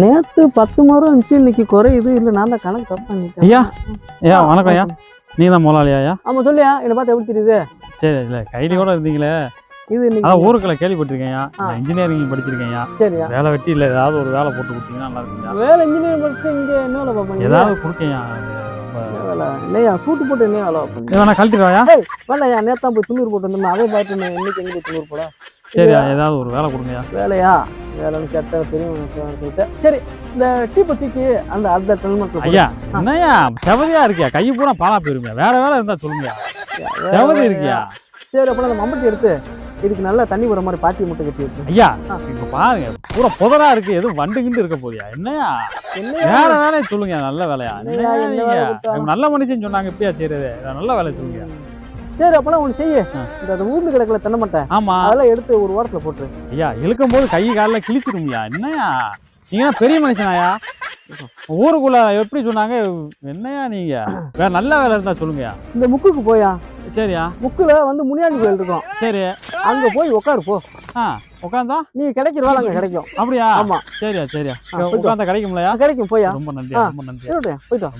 நேற்று 10 மரம் இருந்துச்சு, இன்னைக்கு குறையுது. இல்லை நான் தான் கணக்கு தப்பு பண்ணிட்டேன். ஐயா ஐயா வணக்கம் ஐயா. நீ தான் முதலாளியா? ஆமாம் சொல்லியா, என்னை பார்த்து எப்படி தெரியுது? சரி இல்லை கைலியோட இருந்தீங்களே. இது அதான் ஊருக்குள்ள கேள்விப்பட்டிருக்கேன்யா. இன்ஜினியரிங் படிச்சிருக்கேன்யா. சரியா, வேலை வெட்டி இல்லை, ஏதாவது ஒரு வேலை போட்டு கொடுத்தீங்கன்னா நல்லா இருக்குங்க. வேலை இன்ஜினியரிங் படிச்சு இங்கே என்ன வேலை பார்ப்பீங்க? ஏதாவது கொடுக்கேன்யா. வேலை இல்லையா, சூட்டு போட்டு என்ன வேலை பார்ப்பீங்க? வேணா கழட்டிடுவாயா? வேலையா, நேத்தான் போய் துண்ணூறு போட்டு வந்தோம், அதே பார்த்து இன்னைக்கு எங்கே துண்ணூறு போட. சரியா, ஏதாவது ஒரு வேலை கொடுங்கய்யா. வேலையா, வேலைன்னு கேட்ட தெரியும். சரி, இந்த டீ பத்திக்கு அந்த ஹெல்மெட். ஐயா என்னய்யா செவதியா இருக்கியா? கை பூரா பாலா போயிருங்க. வேற வேலை இருந்தா சொல்லுங்க. செவதி இருக்கியா? சரி, அப்போ அந்த மம்பட்டி எடுத்து இதுக்கு நல்லா தண்ணி போற மாதிரி பாத்தி மட்டும் கட்டி வச்சு. ஐயா இப்ப பாருங்க, பூரா புதரா இருக்கு. எதுவும் வண்டுகிட்டு இருக்க போதியா? என்னையா வேற வேலையை சொல்லுங்க. நல்ல வேலையா? நல்ல மனுஷன் சொன்னாங்க, இப்பயா செய்யறது? நல்ல வேலை சொல்லுங்க. சரி, அப்பெல்லாம் ஒண்ணு செய்ய, இந்த ஊர்ந்து கிடக்கல தென்னை மட்டை, ஆமா அதெல்லாம் எடுத்து ஒரு ஓரத்துல போட்டுரு. ஐயா இழுக்கும் போது கை காலில் கிழிச்சிருமியா? என்னையா நீங்க பெரிய மனுஷனாயா? ஊருக்குள்ள எப்படி சொன்னாங்க? என்னையா நீங்க வேற நல்ல வேலை இருந்தா சொல்லுங்கயா. இந்த முக்குக்கு போயா. சரியா, முக்குல வந்து முனியாண்டி கோயில் இருக்கும். சரி, அங்க போய் உட்காரு போ. உட்காந்தா நீ கிடைக்கிற வேலை அங்க கிடைக்கும். அப்படியா? ஆமா. சரியா சரியா, உட்காந்தா கிடைக்கும்லையா? கிடைக்கும் போயா. ரொம்ப நன்றி, ரொம்ப நன்றி. போயிட்டோம்.